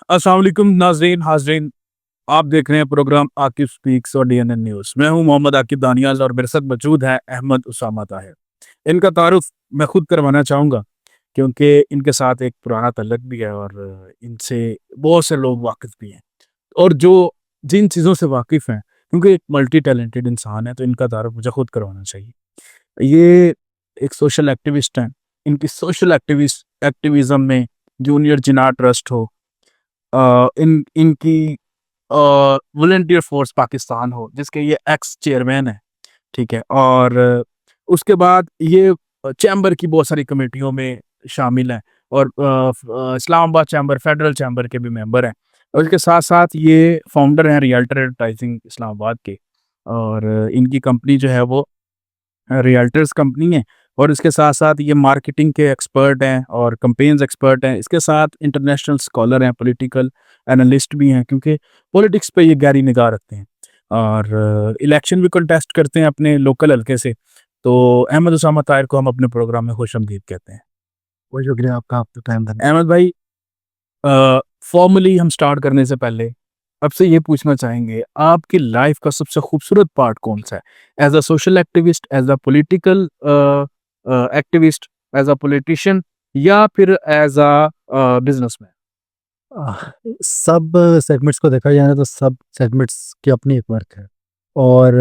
अस्सलाम वालेकुम नाज़रीन हाज़रीन। आप देख रहे हैं प्रोग्राम आकिब स्पीक्स और डीएनएन न्यूज़। मैं हूं मोहम्मद आकिब दानियाल और मेरे साथ मौजूद है अहमद उसामा ताहिर। इनका तारुफ मैं खुद करवाना चाहूँगा क्योंकि इनके साथ एक पुराना तल्लक भी है और इनसे बहुत से लोग वाकिफ़ भी हैं और जो जिन चीज़ों से वाकिफ़ हैं क्योंकि एक मल्टी टैलेंटेड इंसान है तो इनका तारुफ मुझे खुद करवाना चाहिए। ये एक सोशल एक्टिविस्ट हैं। इनकी सोशल एक्टिविज़्म में जूनियर जिन्ना ट्रस्ट हो, इन इनकी वॉलंटियर फोर्स पाकिस्तान हो जिसके ये एक्स चेयरमैन है, ठीक है? और उसके बाद ये चैम्बर की बहुत सारी कमेटियों में शामिल हैं और इस्लामाबाद चैम्बर, फेडरल चैम्बर के भी मेंबर हैं और इसके साथ-साथ ये फाउंडर हैं रियल्टर एडवर्टाइजिंग इस्लामाबाद के और इनकी कंपनी जो है वो रियल्टर्स कंपनी है और इसके साथ-साथ ये मार्केटिंग के एक्सपर्ट हैं और कैम्पेन्स एक्सपर्ट हैं। इसके साथ इंटरनेशनल स्कॉलर हैं, पॉलिटिकल एनालिस्ट भी हैं क्योंकि पॉलिटिक्स पे ये गहरी निगाह रखते हैं और इलेक्शन भी कंटेस्ट करते हैं अपने लोकल हलके से। तो अहमद उसामा ताहिर को हम अपने प्रोग्राम में खुशामदीद कहते हैं। बहुत शुक्रिया आपका, आपका टाइम देने अहमद भाई, फॉर्मली हम स्टार्ट करने से पहले आपसे ये पूछना चाहेंगे, आपकी लाइफ का सबसे खूबसूरत पार्ट कौन-सा है? As a social activist, as a political activist, as a politician या फिर एज़ बिज़नेसमैन? सब सेगमेंट्स को देखा जाए ना तो सब सेगमेंट्स की अपनी एक वर्थ है और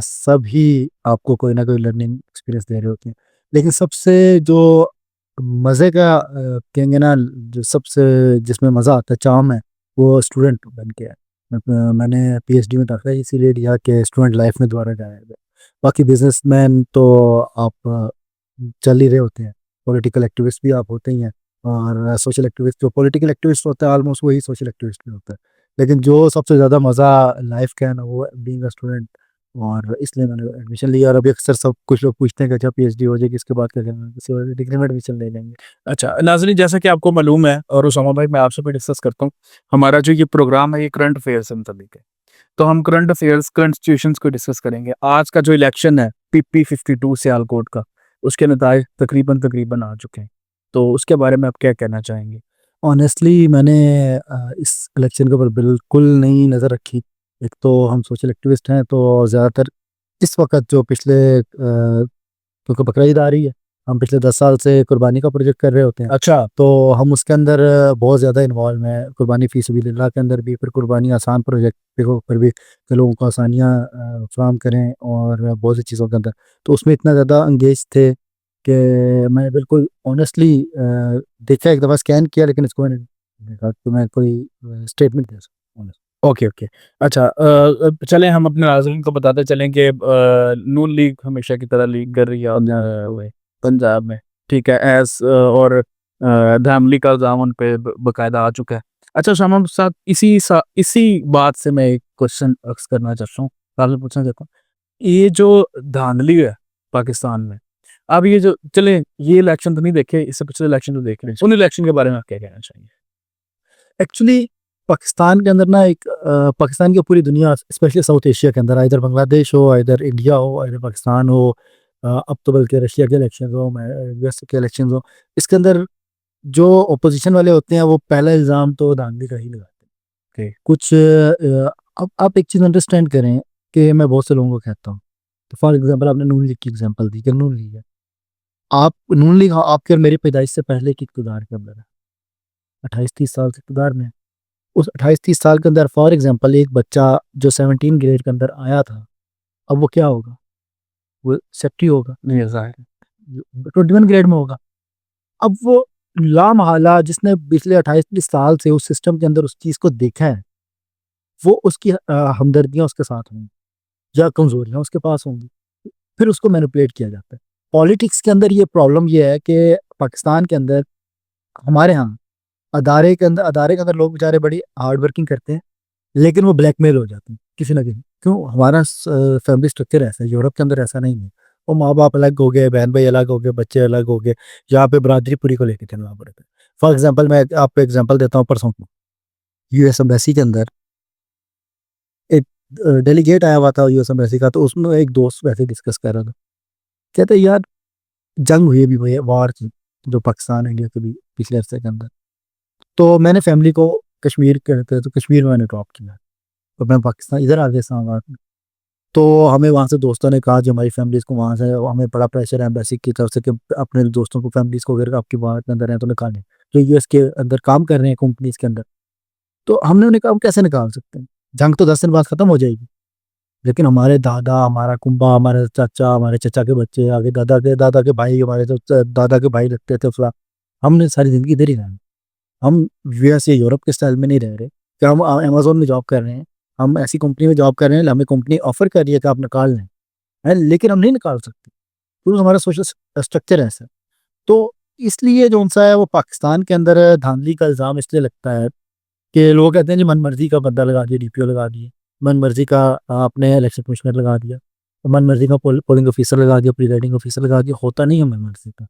सभी आपको कोई ना कोई लर्निंग एक्सपीरियंस दे रहे होते हैं। लेकिन सबसे जो मज़े का कहेंगे ना, जो सबसे जिसमें मज़ा आता है, चार्म है, वो स्टूडेंट बन के है। मैंने पीएचडी में दाखिला इसीलिए लिया कि स्टूडेंट लाइफ में दोबारा जाया जाए। बाकी बिजनेसमैन तो आप चल ही रहे होते हैं, पॉलिटिकल एक्टिविस्ट भी आप होते ही हैं और सोशल एक्टिविस्ट, जो पॉलिटिकल एक्टिविस्ट होता है ऑलमोस्ट वही सोशल एक्टिविस्ट भी होता है। लेकिन जो सबसे ज़्यादा मज़ा लाइफ का है ना, वो बीइंग अ स्टूडेंट, और इसलिए मैंने एडमिशन लिया। और अभी अक्सर सब कुछ लोग पूछते हैं कि अच्छा पीएचडी हो जाएगी इसके बाद क्या करना है, किसी और डिग्री में एडमिशन ले लेंगे। अच्छा, नाज़रीन, जैसा कि आपको मालूम है और उसामा भाई मैं आपसे भी डिस्कस करता हूँ, हमारा जो ये प्रोग्राम है ये करंट अफेयर्स से मुताबिक है। तो हम करंट अफेयर्स, करंट सिचुएशंस को डिस्कस करेंगे। आज का जो इलेक्शन है पीपी 52 सियालकोट का, उसके नताइज तकरीबन आ चुके हैं। तो उसके बारे में आप क्या कहना चाहेंगे? ऑनेस्टली मैंने इस इलेक्शन के ऊपर बिल्कुल नहीं नज़र रखी। एक तो हम सोशल एक्टिविस्ट हैं तो ज़्यादातर इस वक्त जो पिछले क्योंकि बकरा ईद आ रही है, हम पिछले 10 साल से कुर्बानी का प्रोजेक्ट कर रहे होते हैं। अच्छा। तो हम उसके अंदर बहुत ज़्यादा इन्वॉल्व हैं, कुर्बानी फ़ी सबिलिल्लाह के अंदर भी, फिर कुर्बानी आसान प्रोजेक्ट के ऊपर भी, कि लोगों को आसानियाँ फ़राहम करें और बहुत सी चीज़ों के अंदर। तो उसमें इतना ज़्यादा एंगेज थे कि मैं बिल्कुल ऑनेस्टली देखा, एक दफ़ा स्कैन किया, लेकिन इसको मैंने देखा तो मैं कोई स्टेटमेंट दे सकता हूँ। Okay, okay. अच्छा, चलें हम अपने नाज़रीन को बताते चलें कि नून लीग हमेशा की तरह लीड कर रही है पंजाब में, ठीक है? और धामली का इल्ज़ाम उन पे बाकायदा आ चुका है। अच्छा शामा साहब, इसी बात से मैं एक क्वेश्चन अक्स करना चाहता हूँ, आपसे पूछना चाहता हूँ। ये जो धांधली है पाकिस्तान में, अब ये जो चलें ये इलेक्शन तो नहीं देखे, इससे पिछले इलेक्शन तो देख रहे हैं। उन इलेक्शन के बारे में आप क्या कहना चाहेंगे? एक्चुअली पाकिस्तान के अंदर ना एक पाकिस्तान की पूरी दुनिया, स्पेशली साउथ एशिया के अंदर, इधर बांग्लादेश हो, इधर इंडिया हो, इधर पाकिस्तान हो, अब तो बल्कि रशिया के इलेक्शन हो, यूएस के इलेक्शन हो, इसके अंदर जो अपोजिशन वाले होते हैं वो पहला इल्ज़ाम तो धांधली का ही लगाते हैं। कुछ अब आप एक चीज़ अंडरस्टैंड करें कि मैं बहुत से लोगों को कहता हूँ, तो फॉर एग्जांपल आपने नून लीग की एग्जांपल दी कि नून लीग है, आप नून लीग आपके और मेरी पैदाइश से पहले की इक़्तिदार के अंदर है, 28-30 साल से इक़्तिदार में है। उस 28-30 साल के अंदर फॉर एग्जांपल एक बच्चा जो 17 ग्रेड के अंदर आया था, अब वो क्या होगा? वो सेक्रेटरी होगा, नहीं, ज़ाहिर है। 21 ग्रेड में होगा। अब वो लामहला जिसने पिछले 28-30 साल से उस सिस्टम के अंदर उस चीज़ को देखा है, वो उसकी हमदर्दियाँ उसके साथ होंगी या कमज़ोरियाँ उसके पास होंगी, फिर उसको मैनिपुलेट किया जाता है। पॉलिटिक्स के अंदर ये है कि पाकिस्तान के अंदर, हमारे यहाँ अदारे के अंदर लोग बेचारे बड़ी हार्ड वर्किंग करते हैं, लेकिन वो ब्लैकमेल हो जाते हैं किसी ना किसी। क्यों? हमारा फैमिली स्ट्रक्चर ऐसा है, यूरोप के अंदर ऐसा नहीं है। वो माँ बाप अलग हो गए, बहन भाई अलग हो गए, बच्चे अलग हो गए, यहाँ पे बरादरी पूरी को लेकर चलना पड़ता है। फॉर एग्जाम्पल मैं आपको एग्जाम्पल देता हूँ, परसों को यूएस एम्बेसी के अंदर एक डेलीगेट आया हुआ था यूएस एम्बेसी का, तो उसमें एक दोस्त वैसे डिस्कस कर रहा था, कहते यार जंग हुई अभी, वॉर जो पाकिस्तान इंडिया के भी पिछले अरसे के अंदर, तो मैंने फैमिली को कश्मीर कहते हैं, तो कश्मीर में मैंने ड्रॉप किया। तो मैं पाकिस्तान इधर आ गया इस्लामाबाद में। तो हमें वहाँ से दोस्तों ने कहा, जो हमारी फैमिलीज़ को वहाँ से हमें बड़ा प्रेशर है एम्बेसी की तरफ से कि अपने दोस्तों को, फैमिलीज़ को, अगर आपकी बात के अंदर है तो निकालें, जो यूएस के अंदर काम कर रहे हैं कंपनीज के अंदर। तो हमने उन्हें कहा हम कैसे निकाल सकते हैं, जंग तो 10 दिन बाद ख़त्म हो जाएगी। लेकिन हमारे दादा, हमारा कुंबा, हमारे चाचा, हमारे चचा के बच्चे, आगे दादा के भाई, हमारे जो दादा के भाई लगते थे फला, हमने सारी ज़िंदगी इधर ही रहना। हम यूएस या यूरोप के स्टाइल में नहीं रह रहे कि हम अमेज़न में जॉब कर रहे हैं, हम ऐसी कंपनी में जॉब कर रहे हैं, हमें कंपनी ऑफ़र कर रही है कि आप निकाल लें, हैं, लेकिन हम नहीं निकाल सकते, क्योंकि हमारा सोशल स्ट्रक्चर ऐसा है। तो इसलिए जो-सा है वो पाकिस्तान के अंदर धांधली का इल्ज़ाम इसलिए लगता है कि लोग कहते हैं जी मनमर्ज़ी का बंदा लगा दिया, डीपीओ लगा दिए, मनमर्ज़ी का आपने इलेक्शन कमिश्नर लगा दिया, मनमर्ज़ी का पोलिंग ऑफिसर लगा दिया, प्रिजाइडिंग ऑफिसर लगा दिया, होता नहीं है मनमर्ज़ी का।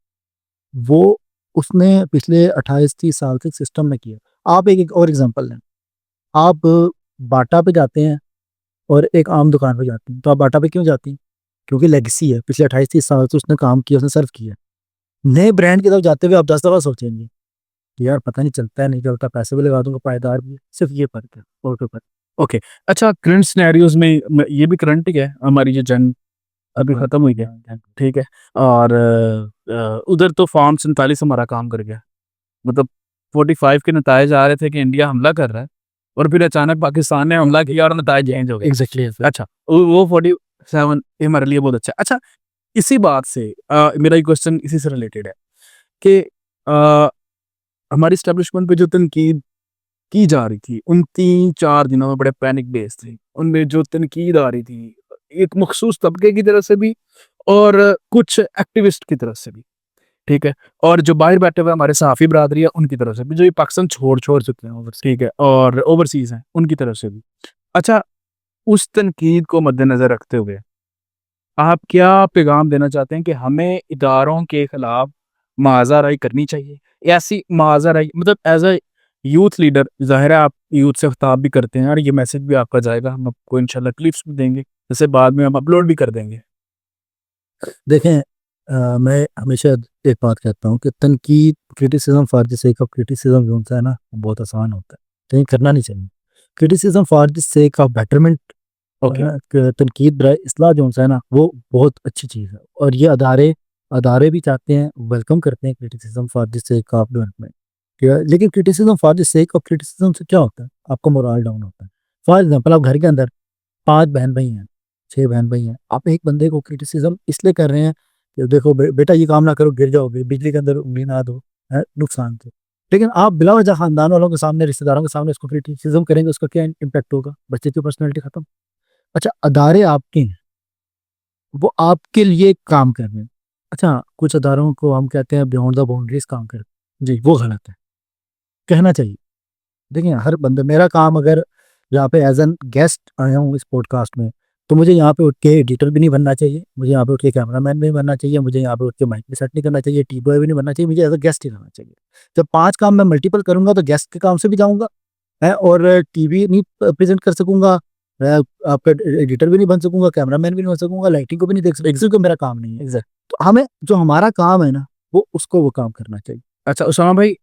वो उसने पिछले 28-30 साल से सिस्टम में किया। आप एक और एग्ज़ाम्पल लें, आप बाटा पे जाते हैं और एक आम दुकान पे जाते हैं, तो आप बाटा पे क्यों जाती हैं? क्योंकि लेगेसी है, पिछले 28-30 साल से उसने काम किया, उसने सर्व किया। नए ब्रांड की तरफ जाते हुए आप 10 दफ़ा सोचेंगे कि यार पता नहीं चलता है, नहीं चलता, पैसे भी लगा दूँगा, पायदार भी है। सिर्फ़ ये फ़र्क है और कोई फ़र्क ओके। अच्छा, करंट सिनेरियोज़ में ये भी करंट ही है, हमारी ये जंग अभी नहीं। ख़त्म हुई है, ठीक है? और उधर तो फॉर्म 47 हमारा काम कर गया। मतलब 45 के नताइज आ रहे थे कि इंडिया हमला कर रहा है, और फिर अचानक पाकिस्तान ने हमला किया और नताइज चेंज हो गए। एग्ज़ैक्टली ऐसा। अच्छा, वो 47 ये हमारे लिए बहुत अच्छा है। अच्छा, इसी बात से मेरा एक क्वेश्चन इसी से रिलेटेड है कि हमारी एस्टेब्लिशमेंट पे जो तनकीद की जा रही थी, उन 3-4 दिनों में बड़े पैनिक डेज़ थे। उनमें जो तनकीद आ रही थी, एक मखसूस तबके की तरफ से भी और कुछ एक्टिविस्ट की तरफ से भी, ठीक है? और जो बाहर बैठे हुए हमारे सहाफ़ी बिरादरी है, उनकी तरफ से भी, जो ये पाकिस्तान छोड़ चुके हैं ओवरसीज़, ठीक है? और ओवरसीज़ हैं, उनकी तरफ से भी। अच्छा, उस तनकीद को मद्देनज़र रखते हुए आप क्या पैगाम देना चाहते हैं कि हमें इदारों के खिलाफ मुआज़राई करनी चाहिए? ऐसी मुआज़राई मतलब एज़ अ यूथ लीडर, ज़ाहिर है आप यूथ से खिताब भी करते हैं और ये मैसेज भी आपका जाएगा, हम आपको इंशाल्लाह क्लिप्स भी देंगे, जिसे बाद में हम अपलोड भी कर देंगे। देखें, मैं हमेशा एक बात कहता हूँ कि तनकीद, criticism for the sake of criticism जो होता है ना, वो बहुत आसान होता है, लेकिन करना नहीं चाहिए। Criticism for the sake of betterment, okay, तनकीद बराए इस्लाह जो होता है ना, वो बहुत अच्छी चीज़ है, और ये अदारे अदारे भी चाहते हैं, वेलकम करते हैं criticism for the sake of development. लेकिन criticism for the sake of criticism से क्या होता है? आपका मोरल डाउन होता है। फॉर एग्जाम्पल, आप घर के अंदर 5 बहन-भाई हैं, 6 बहन-भाई हैं। आप एक बंदे को क्रिटिसिज़्म इसलिए कर रहे हैं कि देखो बेटा ये काम ना करो, गिर जाओगे, बिजली के अंदर उँगली ना दो, है नुकसान थे। लेकिन आप बिलावजह खानदान वालों के सामने, रिश्तेदारों के सामने उसको क्रिटिसिज़्म करेंगे, उसका क्या इम्पैक्ट होगा? बच्चे की पर्सनैलिटी खत्म। अच्छा, अदारे आपके हैं, वो आपके लिए काम कर रहे हैं। अच्छा, कुछ अदारों को हम कहते हैं बियॉन्ड द बाउंड्रीज़ काम कर, जी, वो गलत है, कहना चाहिए। देखिए, हर बंदा, मेरा काम अगर यहाँ पे एज़ एन गेस्ट आया हूँ इस पॉडकास्ट में, तो मुझे यहाँ पे उठ के एडिटर भी नहीं बनना चाहिए, मुझे यहाँ पे उठ के कैमरामैन भी नहीं बनना चाहिए, मुझे यहाँ पे उठ के माइक भी सेट नहीं करना चाहिए, टी बॉय भी नहीं बनना चाहिए, मुझे एज़ अ गेस्ट ही रहना चाहिए। जब 5 काम मैं मल्टीपल करूँगा तो गेस्ट के काम से भी जाऊँगा, हैं, और टीवी नहीं प्रेज़ेंट कर सकूँगा, मैं आपका एडिटर भी नहीं बन सकूँगा, कैमरामैन भी नहीं बन सकूँगा, लाइटिंग को भी नहीं देख सकूँगा, क्योंकि मेरा काम नहीं है। एग्ज़ैक्ट तो हमें जो हमारा काम है ना, वो काम करना चाहिए। अच्छा उसामा भाई,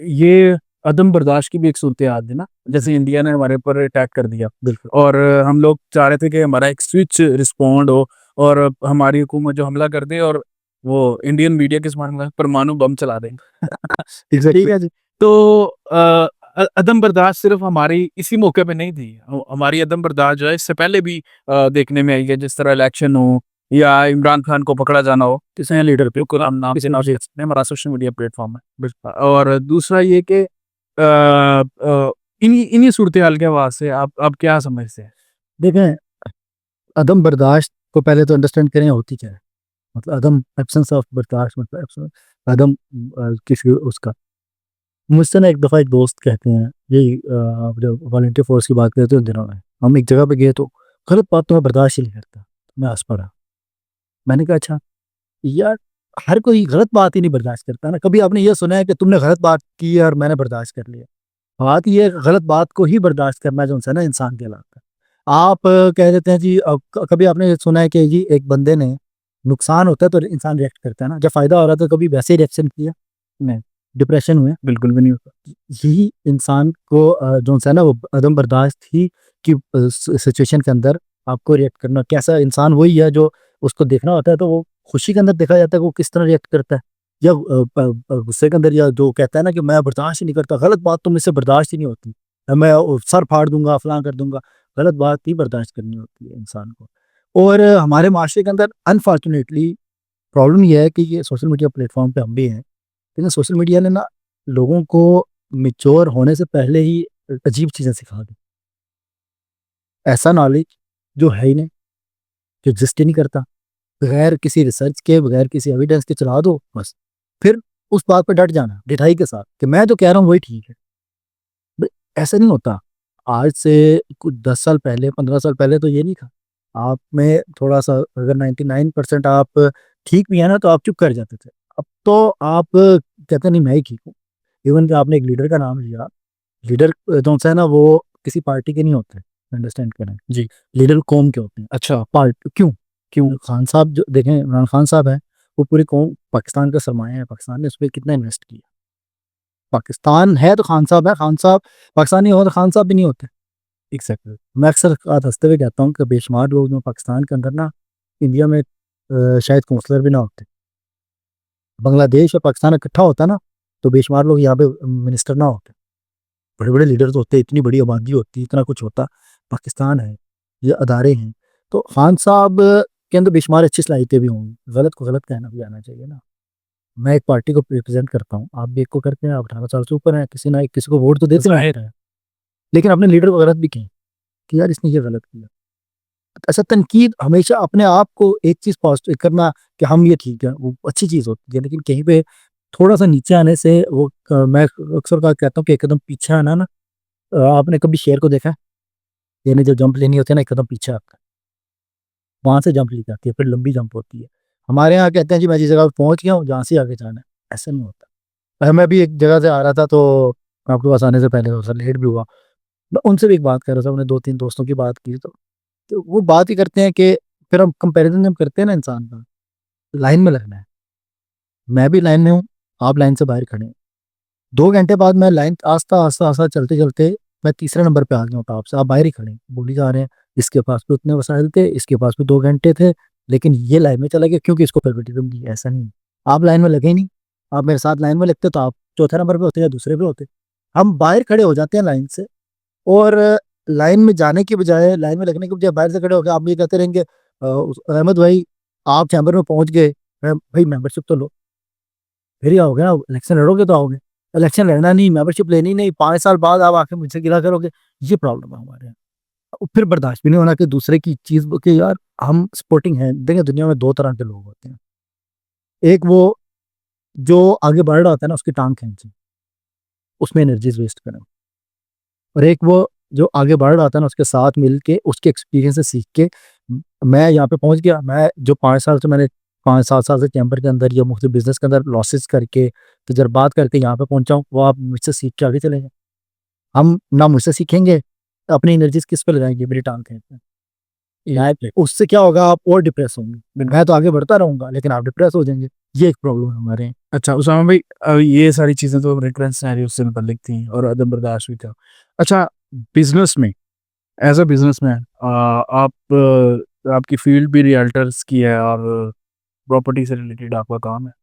ये अदम बर्दाश्त की भी एक सूरत-ए-हाल थी ना, जैसे इंडिया ने हमारे ऊपर अटैक कर दिया बिल्कुल। और हम लोग चाह रहे थे कि हमारा एक स्विच रिस्पॉन्ड हो और हमारी हुकूमत जो हमला कर दे और वो इंडियन मीडिया के सामने परमाणु बम चला दें। ठीक एग्ज़ैक्टली। है जी। तो अदम बर्दाश्त सिर्फ़ हमारी इसी मौके पे नहीं थी। हमारी अदम बर्दाश्त जो है इससे पहले भी देखने में आई है, जिस तरह इलेक्शन हो या इमरान खान को पकड़ा जाना हो, किसी लीडर पे को नाम से ना ले सकते हैं, हमारा सोशल मीडिया प्लेटफ़ॉर्म है। और दूसरा ये कि इन्हीं इन्हीं सूरत-ए-हाल के हवाले से आप क्या समझते हैं? देखें, अदम बर्दाश्त को पहले तो अंडरस्टैंड करें होती क्या है। मतलब अदम, एब्सेंस ऑफ बर्दाश्त, मतलब अदम किसी उसका। मुझसे ना एक दफ़ा एक दोस्त कहते हैं, यही आप जब वॉलंटियर फोर्स की बात करते हैं उन दिनों में, हम एक जगह पे गए तो गलत बात तो मैं बर्दाश्त ही नहीं करता। मैं हंस पड़ा। मैंने कहा अच्छा यार, हर कोई गलत बात ही नहीं बर्दाश्त करता ना। कभी आपने ये सुना है कि तुमने गलत बात की और मैंने बर्दाश्त कर लिया? बात ये है, गलत बात को ही बर्दाश्त करना जो है ना, इंसान कहलाता है। आप कह देते हैं जी, कभी आपने सुना है कि जी एक बंदे ने नुकसान होता है तो इंसान रिएक्ट करता है ना, जब फ़ायदा हो रहा है तो कभी वैसे ही रिएक्शन किया? नहीं। डिप्रेशन हुए, बिल्कुल भी नहीं होता। यही इंसान को जो है ना वो अदम बर्दाश्त थी कि सिचुएशन के अंदर आपको रिएक्ट करना। कैसा इंसान वही है जो उसको देखना होता है तो वो खुशी के अंदर देखा जाता है कि वो किस तरह रिएक्ट करता है, या गुस्से के अंदर, या जो कहता है ना कि मैं बर्दाश्त ही नहीं करता, गलत बात तो मुझसे बर्दाश्त ही नहीं होती, मैं सर फाड़ दूंगा, फलां कर दूंगा। गलत बात ही बर्दाश्त करनी होती है इंसान को। और हमारे माशरे के अंदर अनफॉर्चुनेटली प्रॉब्लम ये है कि ये सोशल मीडिया प्लेटफॉर्म पे हम भी हैं, लेकिन सोशल मीडिया ने ना लोगों को मिच्योर होने से पहले ही अजीब चीज़ें सिखा दी। ऐसा नॉलेज जो है ही नहीं, जो एग्जिस्ट ही नहीं करता, बगैर किसी रिसर्च के, बगैर किसी एविडेंस के चला दो बस। फिर उस बात पर डट जाना ढिठाई के साथ कि मैं जो कह रहा हूँ वही ठीक है। ऐसा नहीं होता। आज से कुछ 10 साल पहले, 15 साल पहले तो ये नहीं था। आप में थोड़ा सा अगर 99% आप ठीक भी है ना तो आप चुप कर जाते थे। अब तो आप कहते नहीं मैं ही ठीक हूँ। इवन कि आपने एक लीडर का नाम लिया, लीडर जो है ना वो किसी पार्टी के नहीं होते, अंडरस्टैंड करें जी। लीडर कौम के होते हैं। अच्छा। पार्ट क्यों? क्यों? खान साहब जो देखें, इमरान खान साहब है, वो पूरी कौम पाकिस्तान का सरमाया है, पाकिस्तान ने उस पर कितना इन्वेस्ट किया। पाकिस्तान है तो खान साहब है, खान साहब पाकिस्तानी हो तो खान साहब भी नहीं होते। एग्जैक्टली। मैं अक्सर बात हंसते हुए कहता हूँ कि बेशुमार लोग जो पाकिस्तान के अंदर ना, इंडिया में शायद काउंसलर भी ना होते। बांग्लादेश और पाकिस्तान इकट्ठा होता ना तो बेशुमार लोग यहाँ पे मिनिस्टर ना होते। बड़े बड़े लीडर्स होते, इतनी बड़ी आबादी होती, इतना कुछ होता। पाकिस्तान है, ये अदारे हैं, तो खान साहब के अंदर बेशुमार अच्छी सलाहियतें भी होंगी। गलत को गलत कहना भी आना चाहिए ना। मैं एक पार्टी को रिप्रेजेंट करता हूँ, आप भी एक को करते हैं, आप 18 साल से ऊपर हैं, किसी ना किसी को वोट तो देते जाहिर हैं, है। लेकिन अपने लीडर को गलत भी कहें कि यार इसने ये गलत किया। अच्छा, तनकीद हमेशा अपने आप को एक चीज पॉजिटिव करना कि हम ये ठीक है, वो अच्छी चीज होती है, लेकिन कहीं पे थोड़ा सा नीचे आने से वो मैं अक्सर का कहता हूँ कि एक कदम पीछे आना ना। आपने कभी शेर को देखा है? यानी जब जंप लेनी होती है ना, एक कदम पीछे आता है, वहां से जंप ली जाती है, फिर लंबी जंप होती है। हमारे यहाँ कहते हैं जी मैं जिस जगह पे पहुंच गया हूँ जहाँ से आगे जाना है, ऐसा नहीं होता। मैं भी एक जगह से आ रहा था तो आपके पास आने से पहले थोड़ा सा लेट भी हुआ। मैं उनसे भी एक बात कर रहा था, उन्हें 2-3 दोस्तों की बात की तो वो बात ही करते हैं कि फिर हम कंपैरिजन जब करते हैं ना इंसान का, लाइन में लगना है। मैं भी लाइन में हूँ, आप लाइन से बाहर खड़े हैं। 2 घंटे बाद मैं लाइन आस्ता आस्ता आस्ता चलते चलते मैं तीसरे नंबर पे आ गया हूँ, तो आपसे आप बाहर ही खड़े हैं, बोली जा रहे हैं इसके पास भी उतने वसाइल थे, इसके पास भी 2 घंटे थे, लेकिन ये लाइन में चला गया क्योंकि इसको फेवरेटिज्म दी। ऐसा नहीं है। आप लाइन में लगे ही नहीं। आप मेरे साथ लाइन में लगते तो आप चौथे नंबर पे होते या दूसरे पे होते। हम बाहर खड़े हो जाते हैं लाइन से, और लाइन में जाने की बजाय, लाइन में लगने की बजाय बाहर से खड़े होकर आप ये कहते रहेंगे अहमद भाई आप चैम्बर में पहुंच गए, भाई मेंबरशिप तो लो, फिर ही आओगे ना, इलेक्शन लड़ोगे तो आओगे। इलेक्शन लड़ना नहीं, मेंबरशिप लेनी नहीं, 5 साल बाद आप आके मुझसे गिला करोगे। ये प्रॉब्लम है हमारे यहाँ। और फिर बर्दाश्त भी नहीं होना कि दूसरे की चीज के यार हम सपोर्टिंग हैं। देखिए दुनिया में 2 तरह के लोग होते हैं, एक वो जो आगे बढ़ रहा होता है ना उसकी टांग खींचे, उसमें एनर्जीज वेस्ट करें, और एक वो जो आगे बढ़ रहा था ना उसके साथ मिल के उसके एक्सपीरियंस से सीख के मैं यहाँ पे पहुंच गया। मैं जो 5 साल से मैंने 5-7 साल से चैम्बर के अंदर या मुख्तलिफ बिजनेस के अंदर लॉसेस करके तजर्बात करके यहाँ पे पहुंचा हूँ, वो आप मुझसे सीख के आगे चले जाए। हम ना मुझसे सीखेंगे, अपनी एनर्जीज किस पे लगाएंगे, मेरी टांग खींचते हैं। उससे क्या होगा, आप और डिप्रेस होंगे। मैं तो आगे बढ़ता रहूंगा लेकिन आप डिप्रेस हो जाएंगे। ये एक प्रॉब्लम है हमारे यहाँ। अच्छा उसामा भाई, ये सारी चीज़ें तो रिकरेंट सिनेरियो से मुतल्लिक थी और अदम बर्दाश्त भी था। अच्छा, बिजनेस में, एज अ बिजनेसमैन, आप आपकी फील्ड भी रियल्टर्स की है और प्रॉपर्टी से रिलेटेड आपका काम है,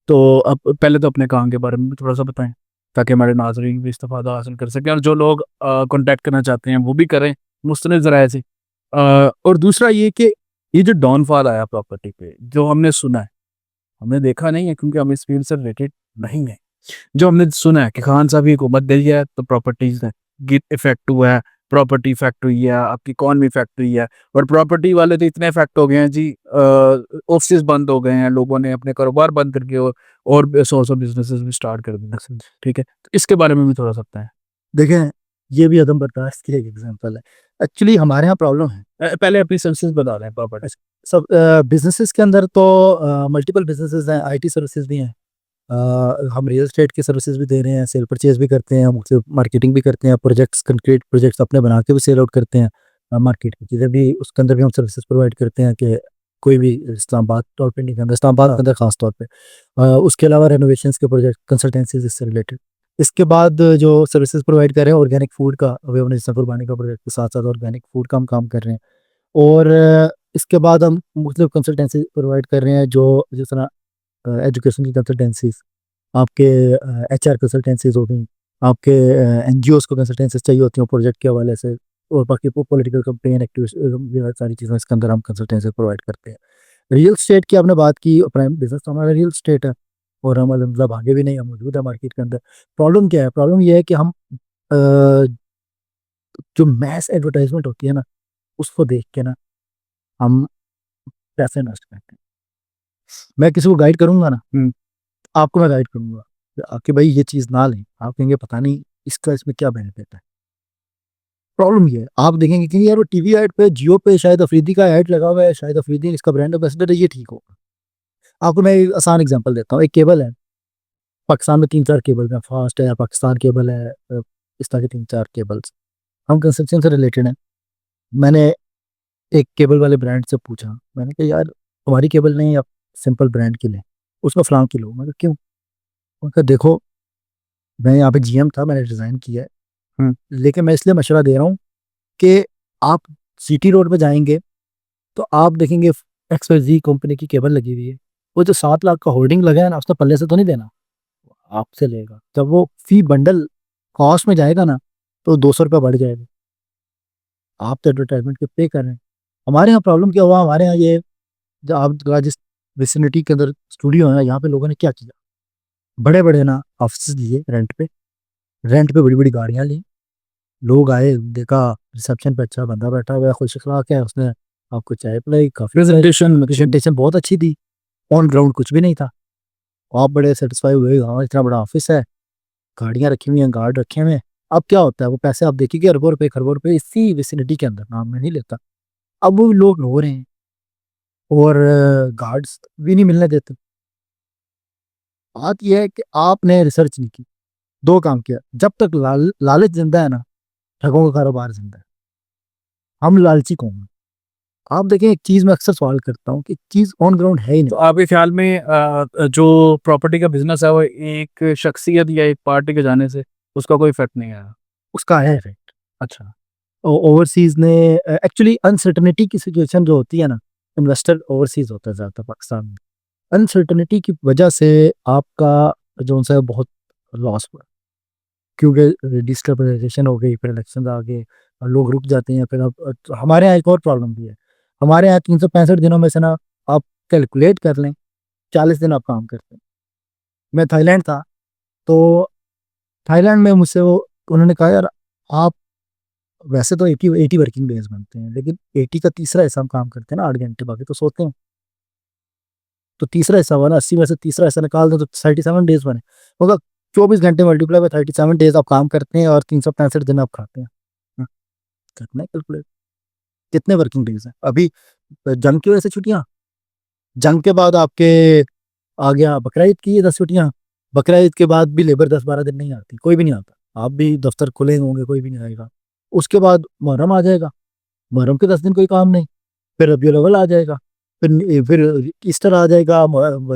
तो अब पहले तो अपने काम के बारे में भी थोड़ा सा बताएं ताकि हमारे नाजरीन भी इस्तेफादा हासिल कर सकें और जो लोग कांटेक्ट करना चाहते हैं वो भी करें मुस्तनिद ज़राए से। और दूसरा ये कि ये जो डाउनफॉल आया प्रॉपर्टी पे, जो हमने सुना है, हमने देखा नहीं है क्योंकि हम इस फील्ड से रिलेटेड नहीं है। जो हमने सुना है कि खान साहब की हुकूमत गई है तो प्रॉपर्टीज है गिर इफेक्ट हुआ है, प्रॉपर्टी इफेक्ट हुई है, आपकी इकॉनमी इफेक्ट हुई है। और प्रॉपर्टी वाले तो इतने इफेक्ट हो गए हैं जी, ऑफिस बंद हो गए हैं, लोगों ने अपने कारोबार बंद करके और सौ बिजनेसेस भी स्टार्ट कर दिए। ठीक है, तो इसके बारे में भी थोड़ा सकता है। देखें, ये भी अदम बर्दाश्त की एक एग्जांपल है। एक्चुअली हमारे यहाँ प्रॉब्लम है। पहले अपनी सर्विसेज बता रहे हैं प्रॉपर्टी। सब बिजनेसेस के अंदर तो मल्टीपल बिजनेसेस हैं, आईटी सर्विसेज भी हैं, हम रियल एस्टेट की सर्विसेज भी दे रहे हैं, सेल परचेज भी करते हैं, हम मार्केटिंग भी करते हैं, प्रोजेक्ट्स कंक्रीट प्रोजेक्ट्स अपने बना के भी सेल आउट करते हैं, मार्केट की चीज़ें भी उसके अंदर भी हम सर्विसेज प्रोवाइड करते हैं कि कोई भी इस्लामाबाद तौर पे नहीं करता, इस्लामाबाद के अंदर खास तौर पे। उसके अलावा रेनोवेशंस के प्रोजेक्ट, कंसल्टेंसीज इससे रिलेटेड। इसके बाद जो सर्विसेज प्रोवाइड कर रहे हैं ऑर्गेनिक फूड का, अभी हमने जैसे कुर्बानी का प्रोजेक्ट के साथ साथ ऑर्गेनिक फूड का हम काम कर रहे हैं। और इसके बाद हम मुख्तलिफ कंसल्टेंसी प्रोवाइड कर रहे हैं, जो जिस तरह एजुकेशन की कंसल्टेंसीज, आपके HR कंसल्टेंसीज हो गई, आपके NGOs को कंसल्टेंसीज चाहिए होती हैं प्रोजेक्ट के हवाले से, और बाकी पॉलिटिकल कंपेन एक्टिविस्ट, सारी चीज़ें इसके अंदर हम कंसल्टेंसी प्रोवाइड करते हैं। रियल स्टेट की आपने बात की, प्राइम बिजनेस तो हमारा रियल स्टेट है, और हम मतलब आगे भी नहीं, हम मौजूद है मार्केट के अंदर। प्रॉब्लम क्या है? प्रॉब्लम ये है कि हम जो मैस एडवर्टाइजमेंट होती है ना, उसको देख के ना हम पैसे नष्ट करते हैं। मैं किसी को गाइड करूंगा ना, आपको मैं गाइड करूंगा कि भाई ये चीज़ ना लें, आप कहेंगे पता नहीं इसका इसमें क्या बेनिफिट है। प्रॉब्लम ये है, आप देखेंगे कि यार वो टीवी ऐड पे, जियो पे शायद अफरीदी का ऐड लगा हुआ है, शायद अफरीदी इसका ब्रांड एम्बेसडर है, ये ठीक होगा। आपको मैं एक आसान एग्जांपल देता हूँ। एक केबल है, पाकिस्तान में 3-4 केबल है, फास्ट है, पाकिस्तान केबल है, इस तरह के 3-4 केबल्स। हम कंस्ट्रक्शन से रिलेटेड हैं। मैंने एक केबल वाले ब्रांड से पूछा, मैंने कहा यार हमारी केबल नहीं, आप सिंपल ब्रांड की लें, उसमें फलां की लो। मैं कहा क्यों? उन्होंने कहा देखो, मैं यहाँ पे GM था, मैंने डिज़ाइन किया है, लेकिन मैं इसलिए मशवरा दे रहा हूँ कि आप सिटी रोड पे जाएंगे तो आप देखेंगे XYZ कंपनी की केबल लगी हुई है, वो जो 7 लाख का होर्डिंग लगा है ना, उसका पल्ले से तो नहीं देना, आपसे लेगा। जब वो फी बंडल कॉस्ट में जाएगा ना, तो 200 रुपये बढ़ जाएगा। आप तो एडवर्टाइजमेंट के पे कर रहे हैं। हमारे यहाँ प्रॉब्लम क्या हुआ, हमारे यहाँ ये जो आप जिस विसिनिटी के अंदर स्टूडियो है ना, यहाँ पे लोगों ने क्या किया, बड़े बड़े ना ऑफिस लिए रेंट पे बड़ी बड़ी गाड़ियाँ ली। लोग आए, देखा रिसेप्शन पे अच्छा बंदा बैठा हुआ है, खुश अखलाक है, उसने आपको चाय पिलाई, काफी प्रेजेंटेशन बहुत अच्छी थी, ऑन ग्राउंड कुछ भी नहीं था। आप बड़े सेटिस्फाई हुए, हाँ इतना बड़ा ऑफिस है, गाड़ियाँ रखी हुई हैं, गार्ड रखे हुए हैं। अब क्या होता है, वो पैसे आप देखिए अरबों रुपए खरबों रुपए इसी विसिनिटी के अंदर, नाम मैं नहीं लेता, अब वो लोग रो रहे हैं, और गार्ड्स भी नहीं मिलने देते। बात यह है कि आपने रिसर्च नहीं की, दो काम किया। जब तक लालच जिंदा है ना, ठगों का कारोबार जिंदा है। हम लालची कौन हैं? आप देखें, एक चीज मैं अक्सर सवाल करता हूँ कि चीज ऑन ग्राउंड है ही तो नहीं। आपके ख्याल में जो प्रॉपर्टी का बिजनेस है वो एक शख्सियत या एक पार्टी के जाने से उसका कोई इफेक्ट नहीं आया? उसका है इफेक्ट। अच्छा। ओवरसीज ने एक्चुअली अनसर्टनिटी की सिचुएशन जो होती है ना, इन्वेस्टर ओवरसीज होता है ज़्यादातर पाकिस्तान में। अनसर्टनिटी की वजह से आपका जो उनसे बहुत लॉस हुआ, क्योंकि डिस्टर्बेशन हो गई, फिर इलेक्शन आ गए और लोग रुक जाते हैं। फिर अब हमारे यहाँ एक और प्रॉब्लम भी है। हमारे यहाँ 365 दिनों में से ना, आप कैलकुलेट कर लें, 40 दिन आप काम करते हैं। मैं थाईलैंड था, तो थाईलैंड में मुझसे वो उन्होंने कहा यार, आप वैसे तो 80 वर्किंग डेज बनते हैं, लेकिन 80 का तीसरा हिस्सा हम काम करते हैं ना, 8 घंटे, बाकी तो सोते हैं। तो तीसरा हिस्सा हुआ ना, 80 में से तीसरा हिस्सा निकाल दो तो 37 डेज बने। मतलब 24 घंटे मल्टीप्लाई बाय 37 डेज आप काम करते हैं, और 365 दिन आप खाते हैं। हाँ, करना है कैलकुलेट, कितने वर्किंग डेज हैं। अभी जंग की वजह से छुट्टियां, जंग के बाद आपके आ गया बकरा ईद की 10 छुट्टियां, बकरा ईद के बाद भी लेबर 10-12 दिन नहीं आती, कोई भी नहीं आता। आप भी दफ्तर खुले होंगे, कोई भी नहीं आएगा। उसके बाद मुहर्रम आ जाएगा, मुहर्रम के 10 दिन कोई काम नहीं। फिर रबियुल अव्वल आ जाएगा, फिर ईस्टर आ जाएगा,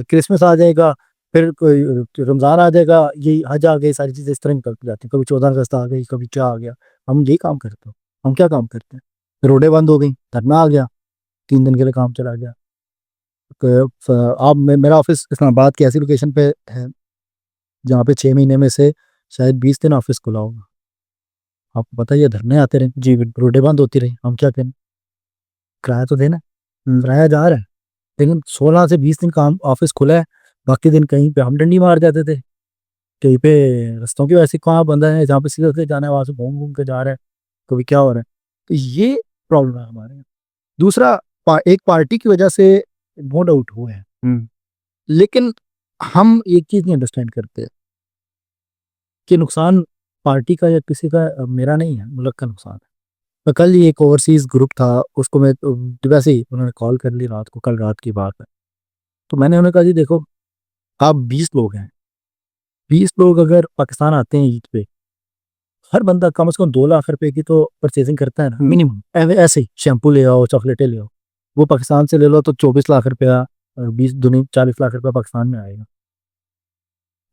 क्रिसमस आ जाएगा, फिर कोई रमज़ान आ जाएगा, ये हज आ गई, सारी चीज़ें इस तरह निकल के जाती हैं। कभी 14 अगस्त आ गई, कभी क्या आ गया। हम यही काम करते हैं। हम क्या काम करते हैं? रोडें बंद हो गई, धरना आ गया, 3 दिन के लिए काम चला गया। मेरा ऑफिस इस्लामाबाद की ऐसी लोकेशन पे है जहाँ पे 6 महीने में से शायद 20 दिन ऑफिस खुला होगा। आपको पता है, ये धरने आते रहे जी, रोडें बंद होती रही, हम क्या करें? किराया तो देना, किराया जा रहा है, लेकिन 16 से 20 दिन काम ऑफिस खुला है, बाकी दिन कहीं पे हम डंडी मार जाते थे, कहीं पे रस्तों की वैसी कहाँ बंदा है, जहाँ पे सीधे सीधे जाना है वहां से घूम घूम के जा रहा है, कभी क्या हो रहा है। तो ये प्रॉब्लम है हमारे यहाँ। दूसरा, एक पार्टी की वजह से नो डाउट हुए हैं, लेकिन हम एक चीज नहीं अंडरस्टैंड करते कि नुकसान पार्टी का या किसी का मेरा नहीं है, मुल्क का नुकसान है। मैं कल ही एक ओवरसीज ग्रुप था, उसको मैं वैसे ही उन्होंने कॉल कर ली रात को, कल रात की बात है। तो मैंने उन्हें कहा जी देखो, आप 20 लोग हैं, 20 लोग अगर पाकिस्तान आते हैं ईद पे, हर बंदा कम से कम 2 लाख रुपए की तो परचेजिंग करता है ना, मिनिमम। ऐसे ही शैम्पू ले आओ, चॉकलेटें ले आओ, वो पाकिस्तान से ले लो तो 24 लाख रुपया 20 दुनी 40 लाख रुपया पाकिस्तान में आएगा।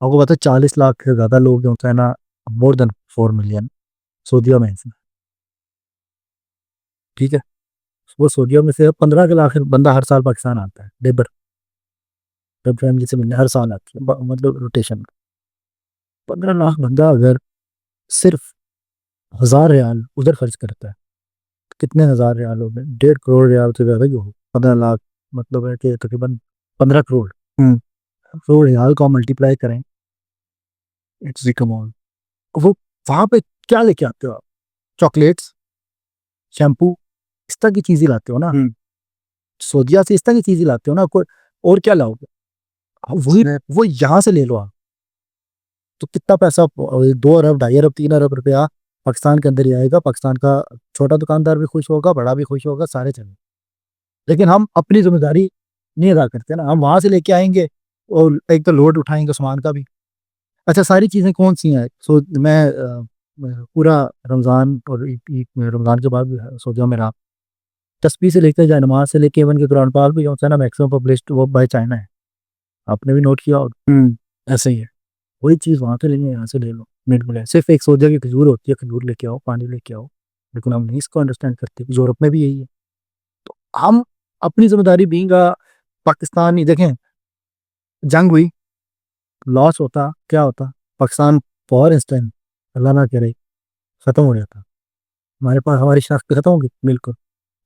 आपको पता है 40 लाख से ज़्यादा लोग जो होते हैं ना, मोर देन 4 मिलियन सऊदीया में हैं। ठीक है, वो सऊदीया में से 15 के लाख बंदा हर साल पाकिस्तान आता है लेबर, जब फैमिली से मिलने हर साल आती है, मतलब रोटेशन। 15 लाख बंदा अगर सिर्फ 1000 रियाल उधर खर्च करता है, तो कितने 1000 रियाल हो गए? 1.5 करोड़ रियाल से ज़्यादा ही हो। 15 लाख मतलब है कि तकरीबन 15 करोड़। तो रियाल को मल्टीप्लाई करें, इट्स दी कमाल। वो वहाँ पे क्या लेके आते हो आप? चॉकलेट्स, शैम्पू, इस तरह की चीज़ें लाते हो ना। सऊदीया से इस तरह की चीज़ें लाते हो ना, कोई और क्या लाओगे? वही वो यहाँ से ले लो आप, तो कितना पैसा 2 अरब 2.5 अरब 3 अरब रुपया पाकिस्तान के अंदर ही आएगा। पाकिस्तान का छोटा दुकानदार भी खुश होगा, बड़ा भी खुश होगा, सारे चले। लेकिन हम अपनी जिम्मेदारी नहीं अदा करते ना, हम वहाँ से लेके आएंगे और एक तो लोड उठाएंगे सामान का भी। अच्छा, सारी चीज़ें कौन सी हैं? मैं पूरा रमज़ान और रमज़ान के बाद भी सऊदीया में रहा। तस्बीह से लेकर जाए नमाज से लेके इवन के कुरान पाक भी जो है ना, मैक्सिमम पब्लिश्ड वो बाय चाइना है। आपने भी नोट किया होगा। ऐसे ही है, वही चीज़ वहाँ से लेनी है, यहाँ से ले लो। बिल्कुल है, सिर्फ एक सऊदीया की खजूर होती है, खजूर लेके आओ, पानी लेके आओ। लेकिन हम नहीं इसको अंडरस्टैंड करते। यूरोप में भी यही है। तो हम अपनी जिम्मेदारी बींगा पाकिस्तान ही देखें, जंग हुई, लॉस होता, क्या होता? पाकिस्तान फॉर इंस्टेंट अल्लाह ना करे ख़त्म हो जाता, हमारे पास हमारी शनाख्त खत्म होगी। बिल्कुल।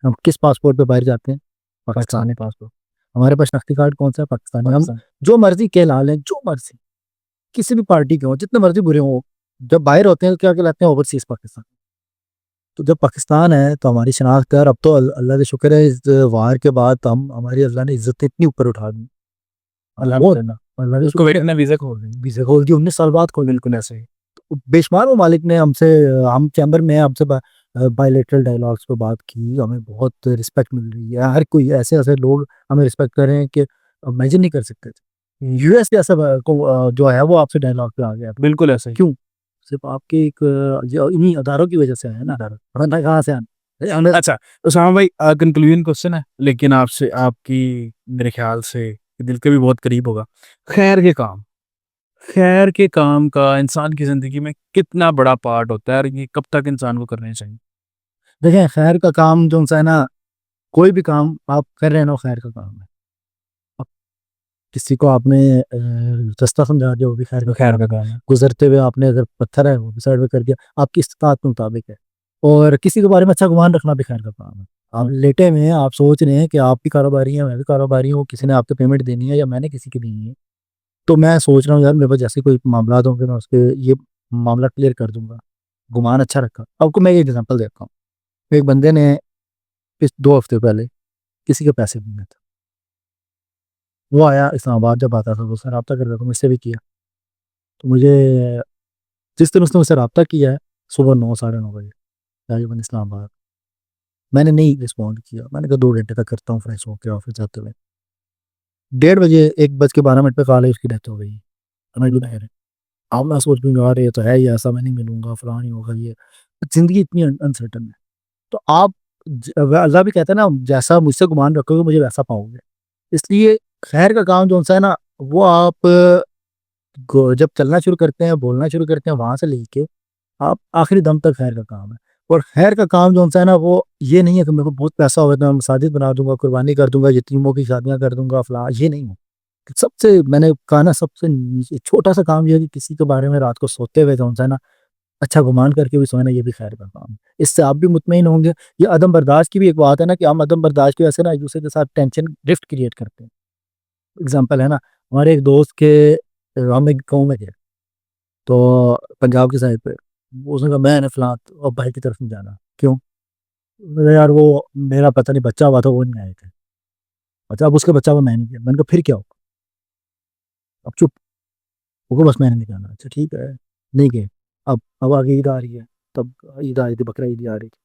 हम किस पासपोर्ट पे बाहर जाते हैं? पाकिस्तानी पासपोर्ट। हमारे पास शनाख्ती कार्ड कौन सा है? पाकिस्तानी। हम जो मर्जी कहला लें, जो मर्जी किसी भी पार्टी के हों, जितने मर्जी बुरे हों, जब बाहर होते हैं तो क्या कहलाते हैं? ओवरसीज पाकिस्तान। तो जब पाकिस्तान है तो हमारी शनाख्त है। और अब तो अल्लाह का शुक्र है, इस वार के बाद तो हम हमारी अल्लाह ने इज्जत इतनी ऊपर उठा दी। अल्लाह ने उसको वेट ने वीजा खोल दी। वीज़ा खोल दी 19 साल बाद खोल। बिल्कुल ऐसे ही। तो बेशुमार ममालिक ने हमसे, हम चैम्बर में हमसे बायलैटरल डायलॉग्स पे बात की, हमें बहुत रिस्पेक्ट मिल रही है। हर कोई ऐसे ऐसे लोग हमें रिस्पेक्ट कर रहे हैं कि इमेजिन नहीं कर सकते थे। यूएस जैसा जो है वो आपसे डायलॉग पे आ गया था। बिल्कुल ऐसा ही। क्यों? सिर्फ आपके एक इन्हीं अदारों की वजह से है ना। वरना कहाँ से आना? अच्छा उसामा भाई, कंक्लूजन क्वेश्चन है, लेकिन आपसे आपकी मेरे ख्याल से दिल के भी बहुत करीब होगा। खैर के काम, खैर के काम का इंसान की ज़िंदगी में कितना बड़ा पार्ट होता है और ये कब तक इंसान को करने चाहिए? देखें, खैर का काम जो है ना, कोई भी काम आप कर रहे हैं ना, वो खैर का काम है। अब किसी को आपने रास्ता समझा दिया, वो भी खैर का खैर का काम है। गुजरते हुए आपने अगर पत्थर है वो भी साइड में कर दिया, आपकी इस्तात के मुताबिक है। और किसी के बारे में अच्छा गुमान रखना भी खैर का काम है। आप लेटे में आप सोच रहे हैं कि आप भी कारोबारी हैं, मैं भी कारोबारी हूँ, किसी ने आपको पेमेंट देनी है या मैंने किसी की देनी है, तो मैं सोच रहा हूँ यार मेरे पास जैसे कोई मामला होंगे मैं उसके ये मामला क्लियर कर दूंगा, गुमान अच्छा रखा। आपको मैं एक एग्जांपल देता हूँ। एक बंदे ने इस 2 हफ्ते पहले किसी के पैसे दिए थे। वो आया इस्लामाबाद, जब आता था तो उससे रब्ता करता था, मुझसे भी किया। तो मुझे जिस दिन उसने मुझसे रब्ता किया है, सुबह 9 साढ़े 9 बजे तकरीबन इस्लामाबाद, मैंने नहीं रिस्पॉन्ड किया। मैंने कहा 2 घंटे तक करता हूँ फ्रेश होकर ऑफिस जाते हुए। 1:30 बजे 1:12 पे कॉल है, उसकी डेथ हो गई। समझ लो है। अब मैं सोच रही हूँ यार ये तो है ही ऐसा, मैं नहीं मिलूंगा, फलां नहीं होगा ये। जिंदगी इतनी अनसर्टन है। तो आप अल्लाह भी कहता है ना, जैसा मुझसे गुमान रखोगे मुझे वैसा पाओगे। इसलिए खैर का काम जो है ना, वो आप जब चलना शुरू करते हैं, बोलना शुरू करते हैं, वहां से लेके आप आखिरी दम तक खैर का काम है। और खैर का काम जो है ना, वो ये नहीं है कि मेरे को बहुत पैसा होगा तो मैं मसाजिद बना दूंगा, कुर्बानी कर दूंगा, यतीमों की शादियां कर दूंगा, फला, ये नहीं है। सबसे मैंने कहा ना, सबसे छोटा सा काम ये है कि किसी के बारे में रात को सोते हुए जो है ना, अच्छा गुमान करके भी सोना, ये भी खैर का काम है। इससे आप भी मुतमईन होंगे। ये अदम बर्दाश्त की भी एक बात है ना, कि हम अदम बर्दाश्त की वजह से ना एक दूसरे के साथ टेंशन रिफ्ट क्रिएट करते हैं। एग्जाम्पल है ना, हमारे एक दोस्त के हम एक गाँव में थे, तो पंजाब की साइड पे, उसने कहा मैंने फलां और भाई की तरफ नहीं जाना। क्यों? मैंने कहा, यार वो मेरा पता नहीं बच्चा हुआ था, वो नहीं आए थे। अच्छा, अब उसका बच्चा हुआ, मैंने किया। मैंने कहा फिर क्या हो? अब चुप। वो कहा, बस मैंने नहीं जाना। अच्छा ठीक है, नहीं गए। अब आगे ईद आ रही है, तब ईद आ रही थी, बकरा ईद आ रही थी।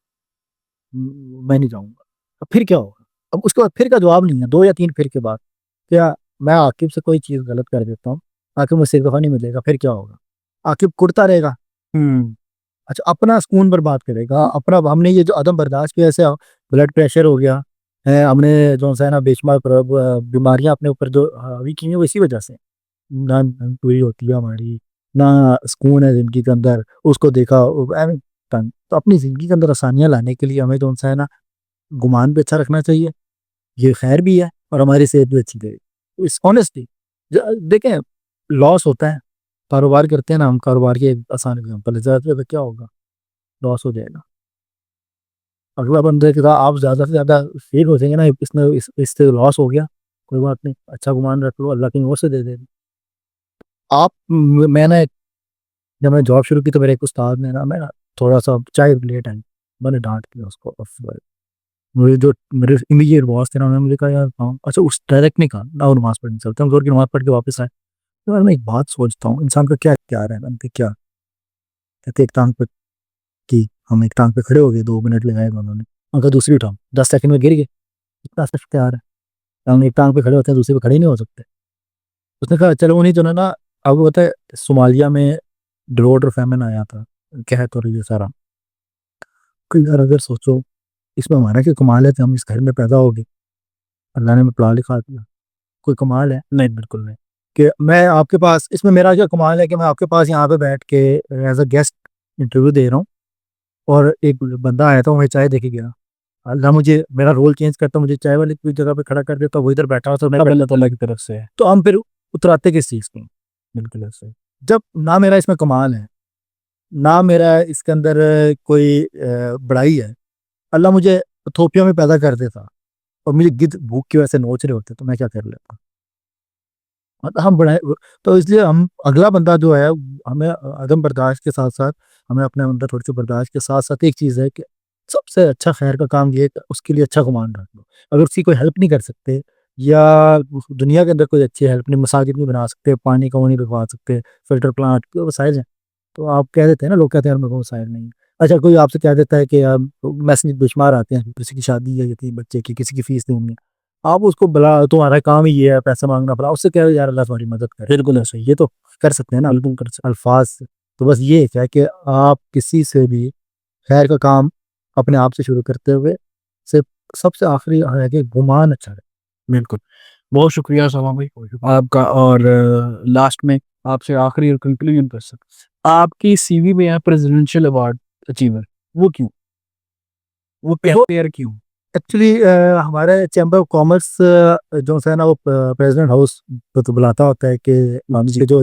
मैं नहीं जाऊंगा। अब फिर क्या होगा? अब उसके बाद फिर का जवाब नहीं है। 2 या 3 फिर के बाद क्या मैं आकिब से कोई चीज़ गलत कर देता हूँ, आकिब मुझसे एक दफ़ा नहीं मिलेगा, फिर क्या होगा? आकिब कुड़ता रहेगा। अच्छा, अपना सुकून बर्बाद करेगा अपना। हमने ये जो अदम बर्दाश्त की वजह से ब्लड प्रेशर हो गया, हैं, हमने जो है ना बेशुमार बीमारियां अपने ऊपर जो हावी की हैं वो इसी वजह से। ना नींद पूरी होती है हमारी, ना सुकून है ज़िंदगी के अंदर, उसको देखा तंग। तो अपनी ज़िंदगी के अंदर आसानियाँ लाने के लिए हमें जो है ना गुमान भी अच्छा रखना चाहिए, ये खैर भी है और हमारी सेहत भी अच्छी रहेगी। इस ऑनेस्टली देखें, लॉस होता है, कारोबार करते हैं ना हम, कारोबार की एक आसान एग्जांपल है, ज़्यादा क्या होगा, लॉस हो जाएगा। अगला बंदे के साथ आप ज़्यादा से ज़्यादा फील हो जाएंगे ना, इससे लॉस हो गया, कोई बात नहीं, अच्छा गुमान रख लो, अल्लाह की ओर से दे देगा। मैंने जब मैं जॉब शुरू की तो मेरे एक उस्ताद ने ना, मैं ना थोड़ा सा चाय लेट आई, मैंने डांट दिया उसको। मुझे जो मेरे इमीडिएट बॉस थे ना, उन्होंने मुझे कहा यार हाँ, अच्छा उस डायरेक्ट नहीं कहा ना, वो नमाज पढ़ने चलते, हम जोर की नमाज पढ़ के वापस आए। तो यार मैं एक बात सोचता हूँ, इंसान का क्या प्यार है, मैंने कहा, क्या कहते, एक टांग पे की, हम एक टांग पे खड़े हो गए, 2 मिनट लगाए उन्होंने, उनका दूसरी उठाऊं, 10 सेकंड में गिर गए, इतना सच प्यार है। हम एक टांग पे खड़े होते हैं, दूसरे पे खड़े नहीं हो सकते। उसने कहा चलो उन्हीं जो ना, अब वो होता है सोमालिया में ड्रोड और फैमिन आया था, कहत और ये सारा, कोई यार अगर सोचो, इसमें हमारा क्या कमाल है कि हम इस घर में पैदा हो गए, अल्लाह ने हमें पढ़ा लिखा दिया, कोई कमाल है? नहीं, बिल्कुल नहीं। कि मैं आपके पास, इसमें मेरा क्या कमाल है कि मैं आपके पास यहाँ पे बैठ के एज अ गेस्ट इंटरव्यू दे रहा हूँ, और एक बंदा आया था, वो हमें चाय दे के गया, अल्लाह मुझे मेरा रोल चेंज करता, मुझे चाय वाली की जगह पे खड़ा कर देता, वो इधर बैठा होता, मैं अल्लाह ताला की तरफ से है, तो हम फिर उतराते किस चीज़ को? बिल्कुल ऐसे। जब ना मेरा इसमें कमाल है, ना मेरा इसके अंदर कोई बड़ाई है, अल्लाह मुझे इथोपिया में पैदा कर देता और मुझे गिद्ध भूख की वजह से नोच रहे होते, तो मैं क्या कर लेता? मतलब हम बड़े, तो इसलिए हम, अगला बंदा जो है, हमें अदम बर्दाश्त के साथ साथ, हमें अपने अंदर थोड़ी सी बर्दाश्त के साथ साथ एक चीज़ है कि सबसे अच्छा खैर का काम ये है कि उसके लिए अच्छा गुमान रख लो। अगर उसकी कोई हेल्प नहीं कर सकते, या उस दुनिया के अंदर कोई अच्छी हेल्प नहीं, मसाजिद नहीं बना सकते, पानी का वो नहीं लगवा सकते, फिल्टर प्लांट के वसाइल हैं, तो आप कह देते हैं ना, लोग कहते हैं यार मेरे को वसाइल नहीं है। अच्छा कोई आपसे कह देता है कि यार मैसेज बेशुमार आते हैं, किसी की शादी है, यतीम बच्चे की, किसी की फीस नहीं होनी, आप उसको बुला, तुम्हारा काम ही ये है पैसा मांगना, फला, उससे कह यार अल्लाह तुम्हारी मदद करे, बिल्कुल ऐसा ही, ये तो कर सकते हैं ना, बिल्कुल कर सकते अल्फाज से। तो बस ये है कि आप किसी से भी खैर का काम अपने आप से शुरू करते हुए, सिर्फ सबसे आखिरी है कि गुमान अच्छा है। बिल्कुल। बहुत शुक्रिया समा भाई आपका। और लास्ट में आपसे आखिरी और कंक्लूजन क्वेश्चन, आपकी सीवी में है प्रेसिडेंशियल अवार्ड अचीवर, वो क्यों, वो पेयर क्यों? एक्चुअली हमारे चैम्बर ऑफ कॉमर्स जो है ना, वो प्रेसिडेंट हाउस तो बुलाता होता है कि ये जो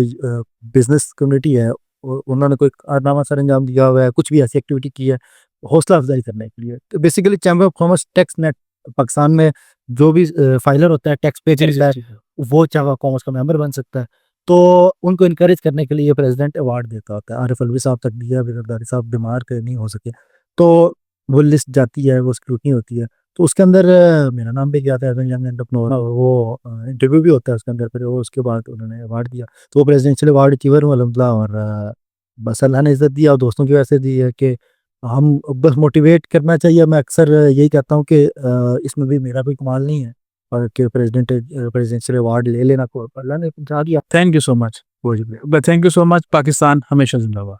बिजनेस कम्युनिटी है, उन्होंने कोई कारनामा सर अंजाम दिया हुआ है, कुछ भी ऐसी एक्टिविटी की है, हौसला अफजाई करने के लिए। तो basically chamber of commerce tax net Pakistan में जो भी फाइलर होता है, टैक्स पे करता है, वो चैम्बर ऑफ कॉमर्स का मेंबर बन सकता है। तो उनको इनकरेज करने के लिए प्रेसिडेंट अवार्ड देता होता है। आरिफ अलवी साहब तक दिया, बिरदारी साहब बीमार के नहीं हो सके, तो वो लिस्ट जाती है, वो स्क्रूटनी होती है, तो उसके अंदर मेरा नाम भी गया था एज यंग एंटरप्रेन्योर, वो इंटरव्यू भी होता है उसके अंदर, फिर वो उसके बाद उन्होंने अवार्ड दिया, तो वो प्रेसिडेंशियल अवार्ड अचीवर हूँ अलहमदिल्ला। और बस अल्लाह ने इज़्ज़त दिया और दोस्तों की वजह से दी है कि हम बस मोटिवेट करना चाहिए। मैं अक्सर यही कहता हूँ कि इसमें भी मेरा कोई कमाल नहीं है, और कि प्रेसिडेंशियल अवार्ड ले लेना को अल्लाह ने पहुंचा दिया। Thank you so much, thank you so much. Pakistan हमेशा जिंदाबाद।